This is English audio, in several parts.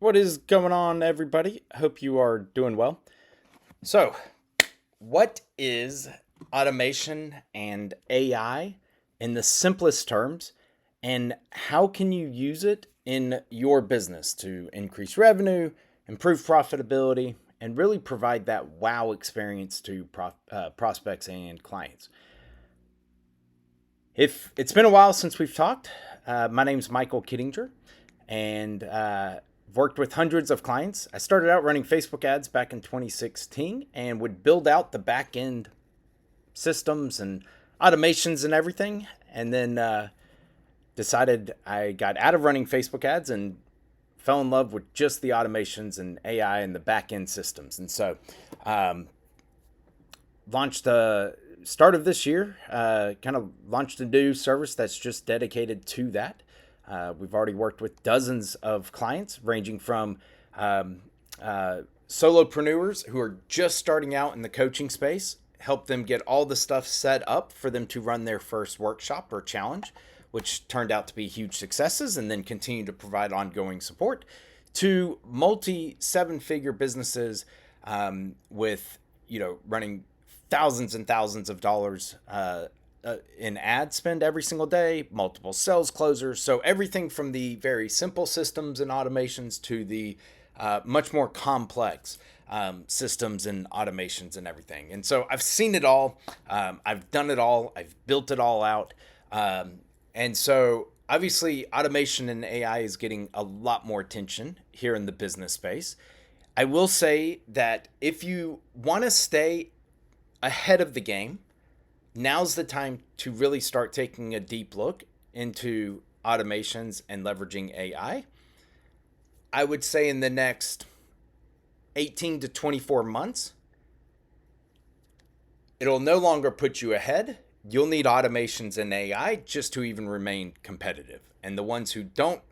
What is going on, everybody? Hope you are doing well. So, what is automation and AI in the simplest terms, and how can you use it in your business to increase revenue, improve profitability, and really provide that wow experience to prospects and clients? If it's been a while since we've talked, my name's Michael Kittinger, and worked with hundreds of clients. I started out running Facebook ads back in 2016 and would build out the back end systems and automations and everything. And then decided I got out of running Facebook ads and fell in love with just the automations and AI and the back end systems. And so launched the start of this year, kind of launched a new service that's just dedicated to that. We've already worked with dozens of clients ranging from solopreneurs who are just starting out in the coaching space, help them get all the stuff set up for them to run their first workshop or challenge, which turned out to be huge successes, and then continue to provide ongoing support, to multi seven-figure businesses with, running thousands and thousands of dollars in ad spend every single day, multiple sales closers. So everything from the very simple systems and automations to the much more complex systems and automations and everything. And so I've seen it all. I've done it all. I've built it all out. And so obviously automation and AI is getting a lot more attention here in the business space. I will say that if you want to stay ahead of the game, now's the time to really start taking a deep look into automations and leveraging AI. I would say in the next 18 to 24 months, it'll no longer put you ahead. You'll need automations and AI just to even remain competitive. And the ones who don't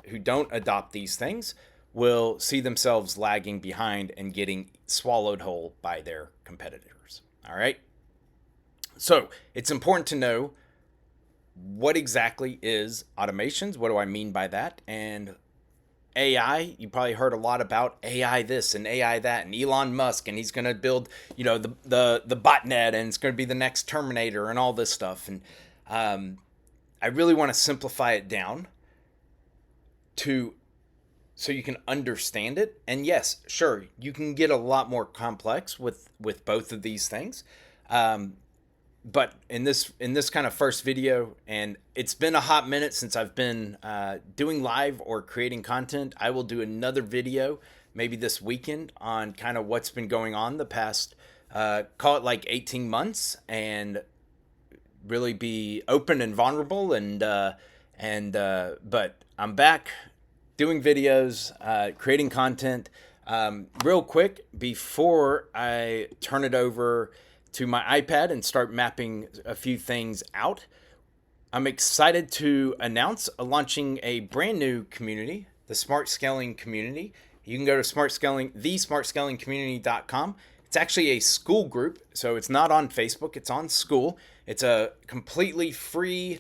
who don't adopt these things, will see themselves lagging behind and getting swallowed whole by their competitors. All right. So it's important to know what exactly is automations. What do I mean by that? And AI, you probably heard a lot about AI this and AI that, and Elon Musk, and he's going to build, the botnet, and it's going to be the next Terminator and all this stuff. And I really want to simplify it down so you can understand it. And yes, sure, you can get a lot more complex with both of these things. But in this kind of first video, and it's been a hot minute since I've been doing live or creating content, I will do another video maybe this weekend on kind of what's been going on the past, call it like 18 months, and really be open and vulnerable. But I'm back doing videos, creating content. Real quick, before I turn it over to my iPad and start mapping a few things out, I'm excited to announce launching a brand new community, the Smart Scaling Community. You can go to smartscalingcommunity.com. It's actually a school group, so it's not on Facebook, it's on school. It's a completely free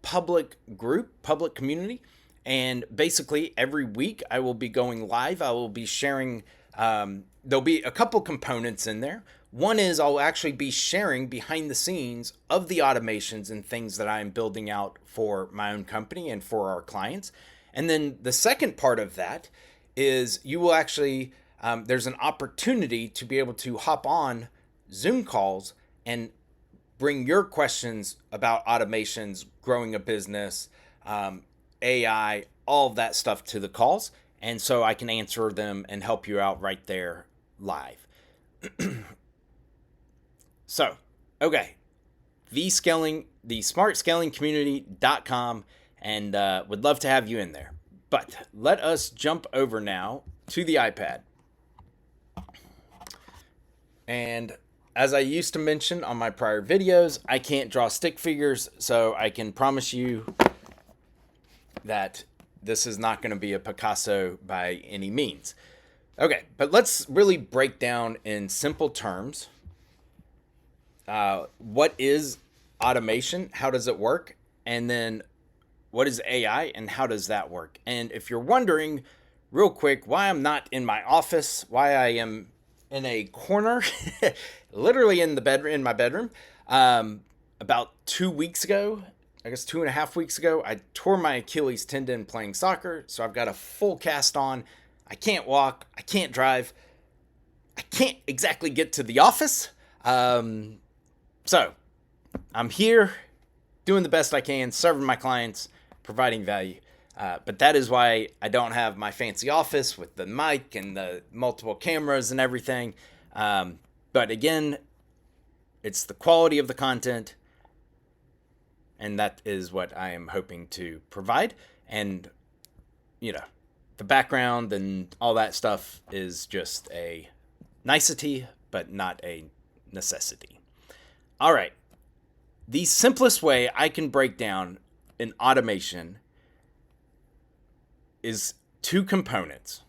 public group, public community. And basically every week I will be going live. I will be sharing, there'll be a couple components in there. One is I'll actually be sharing behind the scenes of the automations and things that I'm building out for my own company and for our clients. And then the second part of that is you will actually, there's an opportunity to be able to hop on Zoom calls and bring your questions about automations, growing a business, AI, all of that stuff to the calls. And so I can answer them and help you out right there live. So, okay, the smartscalingcommunity.com, and would love to have you in there. But let us jump over now to the iPad. And as I used to mention on my prior videos, I can't draw stick figures, so I can promise you that this is not going to be a Picasso by any means. Okay, but let's really break down in simple terms what is automation, how does it work, and then what is AI and how does that work? And if you're wondering real quick why I'm not in my office, why I am in a corner, literally in my bedroom, about 2 weeks ago, I guess 2.5 weeks ago, I tore my Achilles tendon playing soccer. So I've got a full cast on. I can't walk. I can't drive. I can't exactly get to the office. So I'm here doing the best I can, serving my clients, providing value. But that is why I don't have my fancy office with the mic and the multiple cameras and everything. But again, it's the quality of the content. And that is what I am hoping to provide. And, the background and all that stuff is just a nicety, but not a necessity. All right. The simplest way I can break down an automation is 2 components.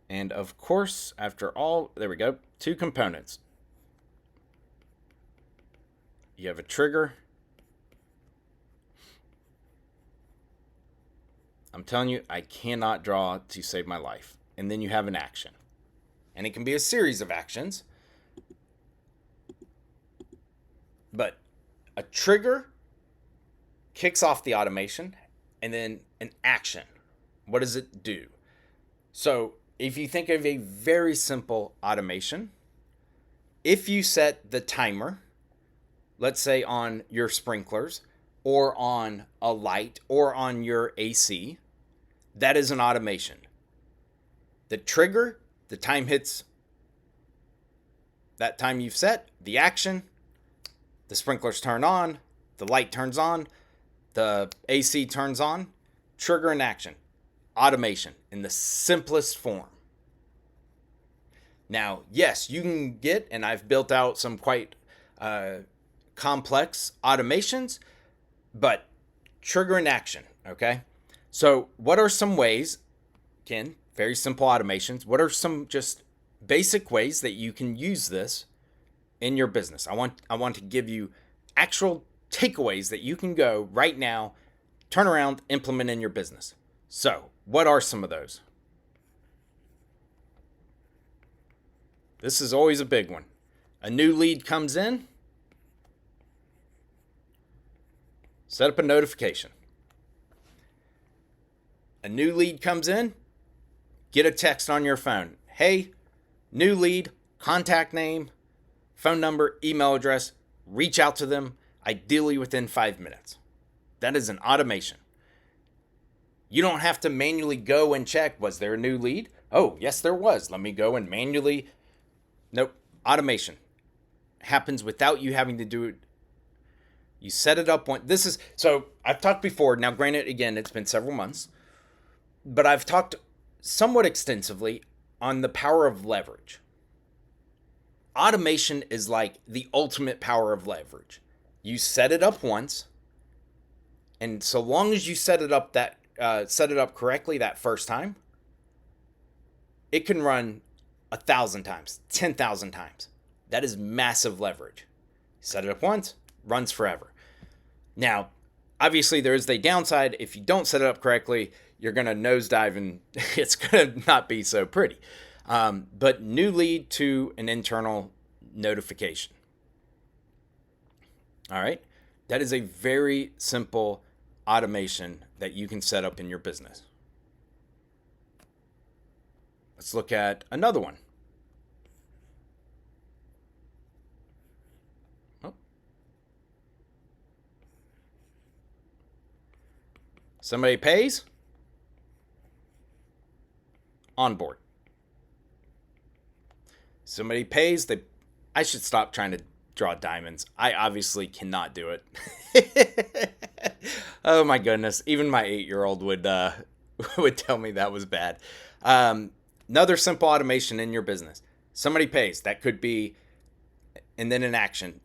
And of course, after all, there we go, 2 components. You have a trigger. I'm telling you, I cannot draw to save my life. And then you have an action. And it can be a series of actions. But a trigger kicks off the automation, and then an action. What does it do? So if you think of a very simple automation, if you set the timer, let's say on your sprinklers or on a light or on your AC, that is an automation. The trigger, the time hits that time you've set, the action, the sprinklers turn on, the light turns on, the AC turns on, trigger and action. Automation in the simplest form. Now, yes, you can get, and I've built out some quite complex automations, but trigger and action, okay? So what are some ways, again, very simple automations, what are some just basic ways that you can use this in your business? I want to give you actual takeaways that you can go right now, turn around, implement in your business. So what are some of those? This is always a big one. A new lead comes in, set up a notification. A new lead comes in, get a text on your phone. Hey, new lead, contact name, phone number, email address, reach out to them, ideally within 5 minutes. That is an automation. You don't have to manually go and check, was there a new lead? Oh, yes, there was. Let me go and manually. Nope. Automation happens without you having to do it. You set it up so I've talked before. Now, granted, again, it's been several months, but I've talked somewhat extensively on the power of leverage. Automation is like the ultimate power of leverage. You set it up once, and so long as you set it up correctly that first time, it can run 1,000 times, 10,000 times. That is massive leverage. Set it up once, runs forever. Now, obviously, there is the downside. If you don't set it up correctly, you're going to nosedive and it's going to not be so pretty. But new lead to an internal notification. All right. That is a very simple automation that you can set up in your business. Let's look at another one. Somebody pays, onboard. Somebody pays, I should stop trying to draw diamonds. I obviously cannot do it. Oh my goodness. Even my 8-year-old would tell me that was bad. Another simple automation in your business. Somebody pays. That could be, and then an action.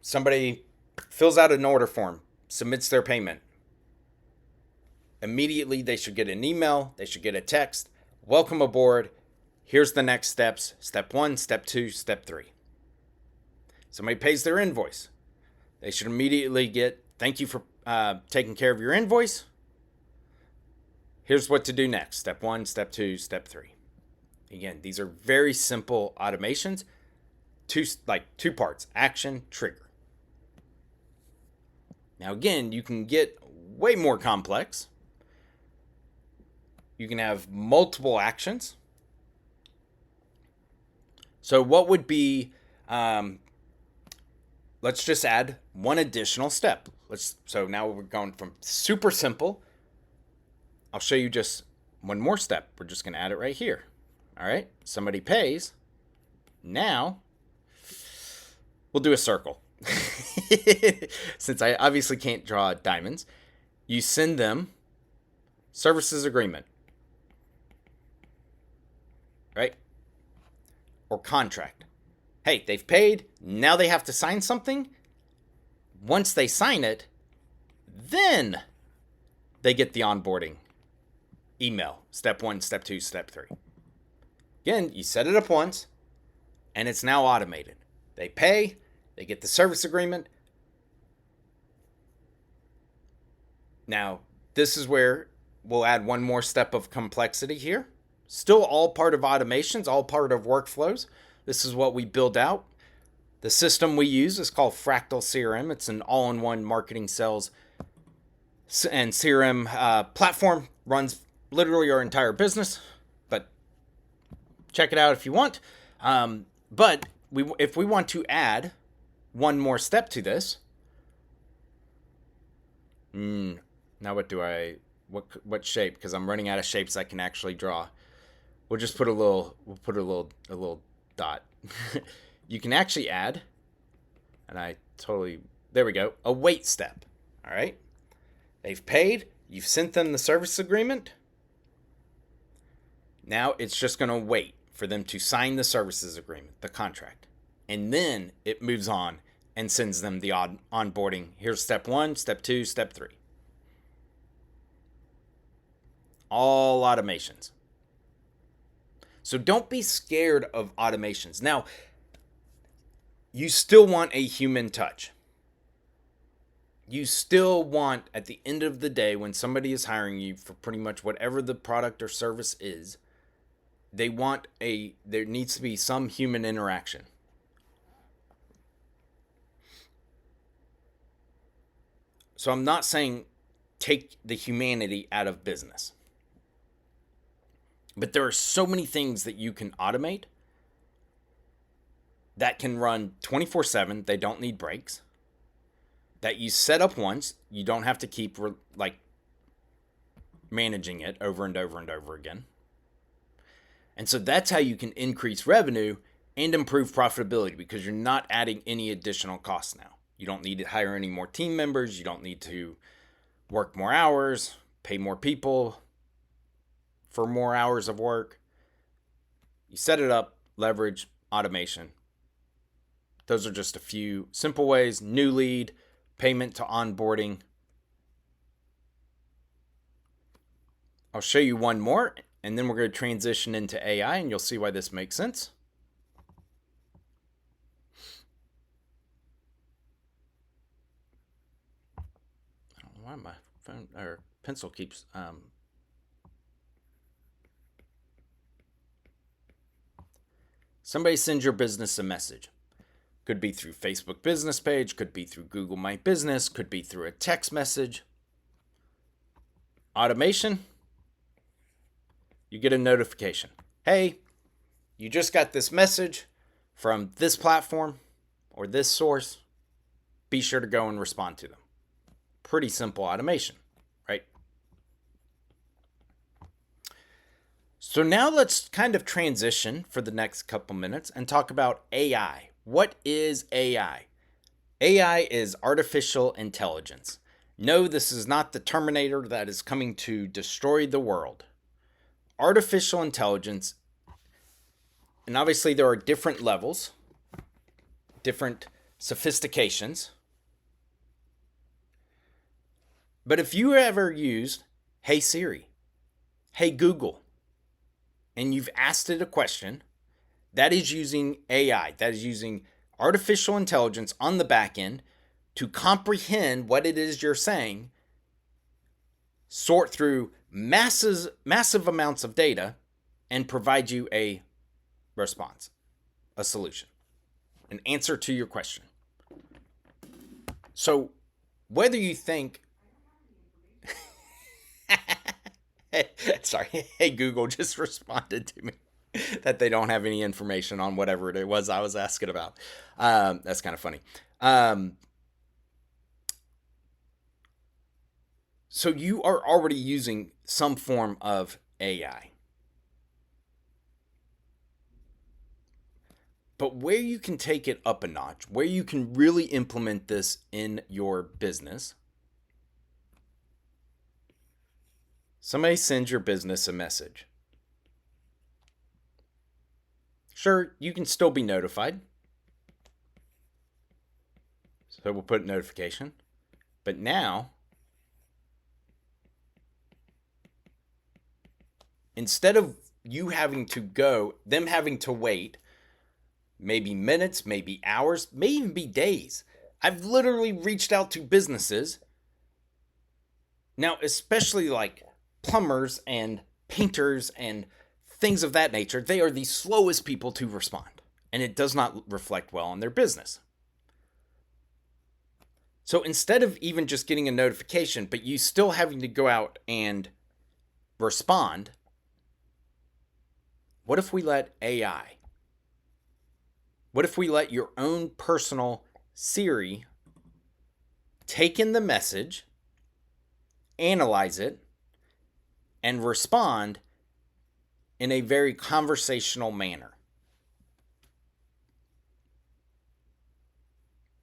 Somebody fills out an order form, submits their payment. Immediately, they should get an email. They should get a text. Welcome aboard. Here's the next steps. Step 1, step 2, step 3. Somebody pays their invoice. They should immediately get Thank you for taking care of your invoice. Here's what to do next. Step 1, step 2, step 3. Again, these are very simple automations. Two parts: action, trigger. Now again, you can get way more complex. You can have multiple actions. So what would be, let's just add one additional step. So now we're going from super simple. I'll show you just one more step. We're just going to add it right here. All right, somebody pays. Now we'll do a circle. Since I obviously can't draw diamonds, you send them services agreement, right? Or contract. Hey, they've paid. Now they have to sign something. Once they sign it, then they get the onboarding email. Step 1, step 2, step 3. Again, you set it up once, and it's now automated. They pay. They get the service agreement. Now, this is where we'll add one more step of complexity here. Still all part of automations, all part of workflows. This is what we build out. The system we use is called Fractal CRM. It's an all-in-one marketing, sales, and CRM platform. Runs literally our entire business. But check it out if you want. But if we want to add one more step to this, now what shape? Because I'm running out of shapes I can actually draw. We'll just put a little dot. You can actually add, and there we go, a wait step. All right, they've paid. You've sent them the service agreement. Now it's just going to wait for them to sign the services agreement, the contract. And then it moves on and sends them the onboarding. Here's step 1, step 2, step 3. All automations. So don't be scared of automations. Now, you still want a human touch. You still want, at the end of the day, when somebody is hiring you for pretty much whatever the product or service is, there needs to be some human interaction. So I'm not saying take the humanity out of business. But there are so many things that you can automate that can run 24/7. They don't need breaks. That you set up once. You don't have to keep managing it over and over and over again. And so that's how you can increase revenue and improve profitability, because you're not adding any additional costs now. You don't need to hire any more team members. You don't need to work more hours, pay more people for more hours of work. You set it up, leverage, automation. Those are just a few simple ways. New lead, payment to onboarding. I'll show you one more, and then we're going to transition into AI, and you'll see why this makes sense. I don't know why my phone or pencil keeps somebody sends your business a message. Could be through Facebook business page, could be through Google My Business, could be through a text message. Automation, you get a notification. Hey, you just got this message from this platform or this source. Be sure to go and respond to them. Pretty simple automation, right? So now let's kind of transition for the next couple minutes and talk about AI. What is AI? AI is artificial intelligence. No, this is not the Terminator that is coming to destroy the world. Artificial intelligence, and obviously there are different levels, different sophistications. But if you ever used, Hey Siri, Hey Google, and you've asked it a question, that is using AI. That is using artificial intelligence on the back end to comprehend what it is you're saying, sort through massive amounts of data, and provide you a response, a solution, an answer to your question. So whether you think, sorry, hey Google just responded to me that they don't have any information on whatever it was I was asking about. That's kind of funny. So you are already using some form of AI. But where you can take it up a notch, where you can really implement this in your business, somebody sends your business a message. Sure, you can still be notified. So we'll put notification. But now, instead of you having to go, them having to wait, maybe minutes, maybe hours, may even be days. I've literally reached out to businesses. Now, especially like plumbers and painters and things of that nature, they are the slowest people to respond, and it does not reflect well on their business. So instead of even just getting a notification, but you still having to go out and respond, what if we let AI? What if we let your own personal Siri take in the message, analyze it, and respond in a very conversational manner?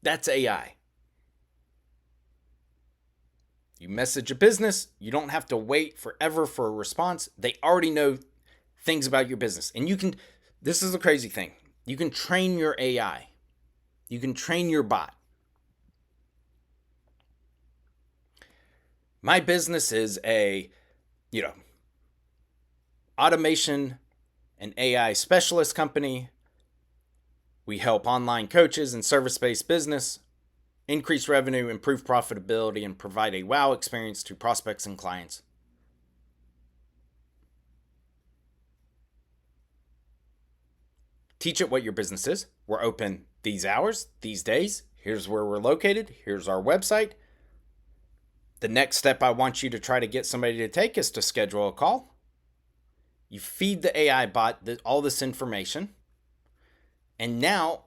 That's AI. You message a business, you don't have to wait forever for a response. They already know things about your business. And you can, this is the crazy thing, you can train your AI. You can train your bot. My business is a, automation and AI specialist company. We help online coaches and service-based business increase revenue, improve profitability, and provide a wow experience to prospects and clients. Teach it what your business is. We're open these hours, these days. Here's where we're located. Here's our website. The next step I want you to try to get somebody to take is to schedule a call. You feed the AI bot all this information. And now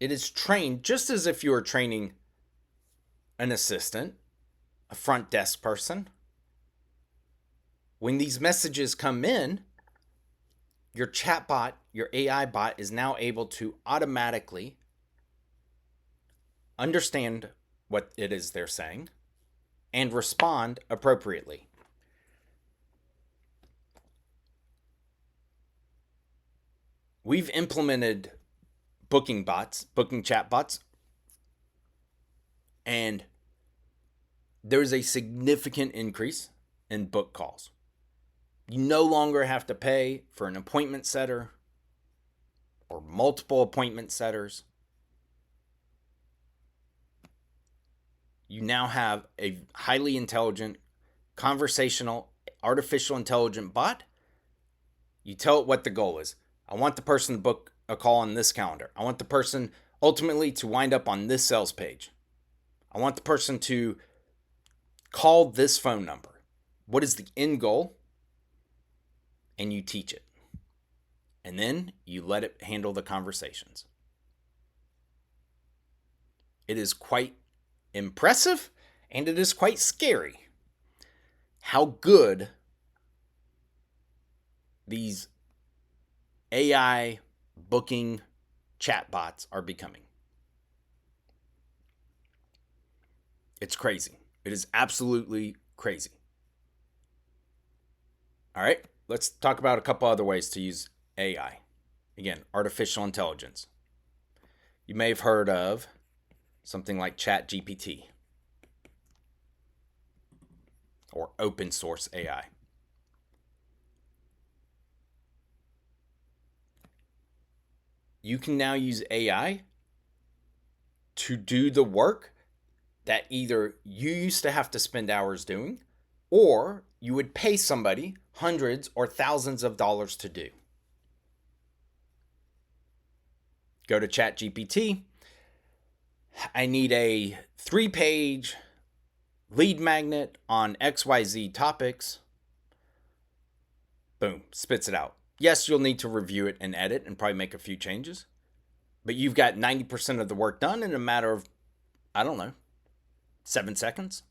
it is trained just as if you were training an assistant, a front desk person. When these messages come in, your chat bot, your AI bot is now able to automatically understand what it is they're saying and respond appropriately. We've implemented booking chat bots, and there's a significant increase in book calls. You no longer have to pay for an appointment setter or multiple appointment setters. You now have a highly intelligent, conversational, artificial intelligent bot. You tell it what the goal is. I want the person to book a call on this calendar. I want the person ultimately to wind up on this sales page. I want the person to call this phone number. What is the end goal? And you teach it. And then you let it handle the conversations. It is quite impressive, and it is quite scary how good these AI booking chatbots are becoming. It's crazy. It is absolutely crazy. All right, let's talk about a couple other ways to use AI. Again, artificial intelligence. You may have heard of something like ChatGPT or open source AI. You can now use AI to do the work that either you used to have to spend hours doing, or you would pay somebody hundreds or thousands of dollars to do. Go to ChatGPT. I need a 3-page lead magnet on XYZ topics. Boom, spits it out. Yes, you'll need to review it and edit and probably make a few changes, but you've got 90% of the work done in a matter of, 7 seconds.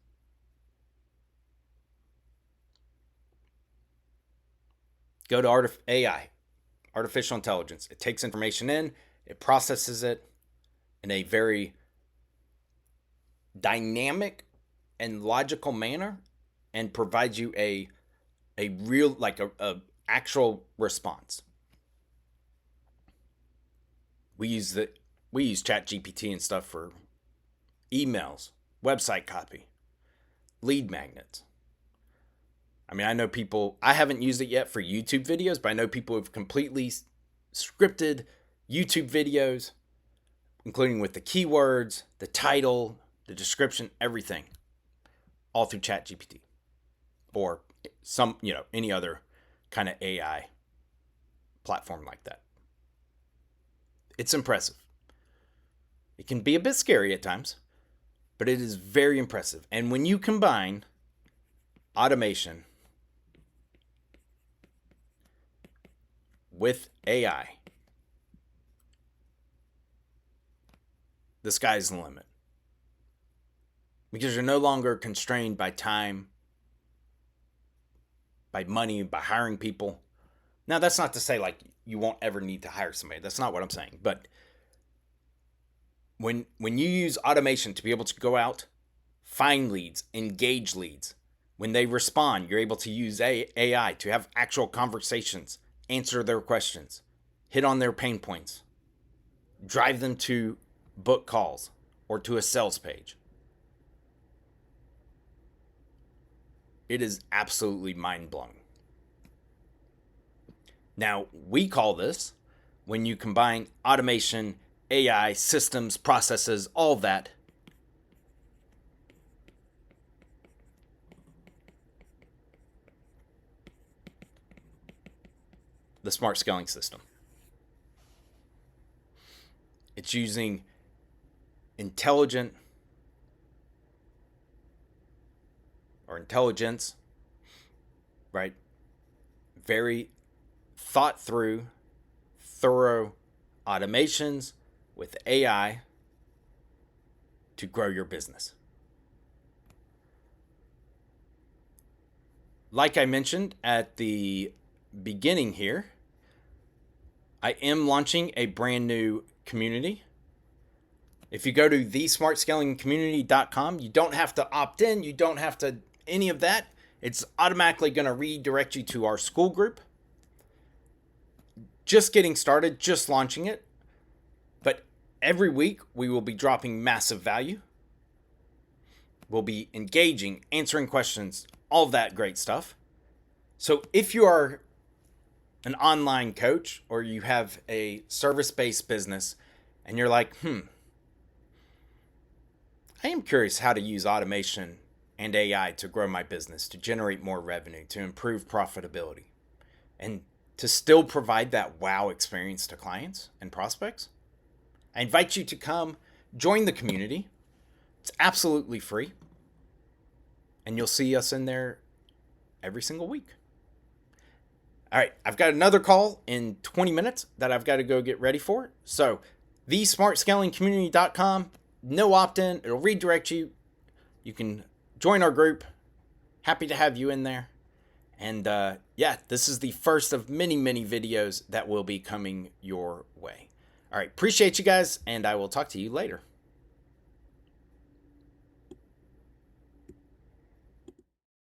Go to AI, artificial intelligence. It takes information in, it processes it in a very dynamic and logical manner and provides you a real, like a actual response. We use ChatGPT and stuff for emails, website copy, lead magnets. I know people, I haven't used it yet for YouTube videos, but I know people who've completely scripted YouTube videos, including with the keywords, the title, the description, everything, all through ChatGPT or any other kind of AI platform like that. It's impressive. It can be a bit scary at times, but it is very impressive. And when you combine automation with AI, the sky's the limit. Because you're no longer constrained by time, by money, by hiring people. Now, that's not to say like you won't ever need to hire somebody. That's not what I'm saying. But when you use automation to be able to go out, find leads, engage leads, when they respond, you're able to use AI to have actual conversations, answer their questions, hit on their pain points, drive them to book calls or to a sales page. It is absolutely mind-blowing. Now, we call this, when you combine automation, AI, systems, processes, all that, the smart scaling system. It's using intelligence, right? Very thought through, thorough automations with AI to grow your business. Like I mentioned at the beginning here, I am launching a brand new community. If you go to thesmartscalingcommunity.com, you don't have to opt in. You don't have to any of that. It's automatically going to redirect you to our school group. Just getting started, just launching it. But every week we will be dropping massive value. We'll be engaging, answering questions, all of that great stuff. So if you are an online coach or you have a service-based business and you're like, I am curious how to use automation and AI to grow my business, to generate more revenue, to improve profitability, and to still provide that wow experience to clients and prospects, I invite you to come join the community. It's absolutely free. And you'll see us in there every single week. All right, I've got another call in 20 minutes that I've got to go get ready for. So, thesmartscalingcommunity.com, no opt-in. It'll redirect you. You can join our group. Happy to have you in there. And this is the first of many, many videos that will be coming your way. All right, appreciate you guys, and I will talk to you later.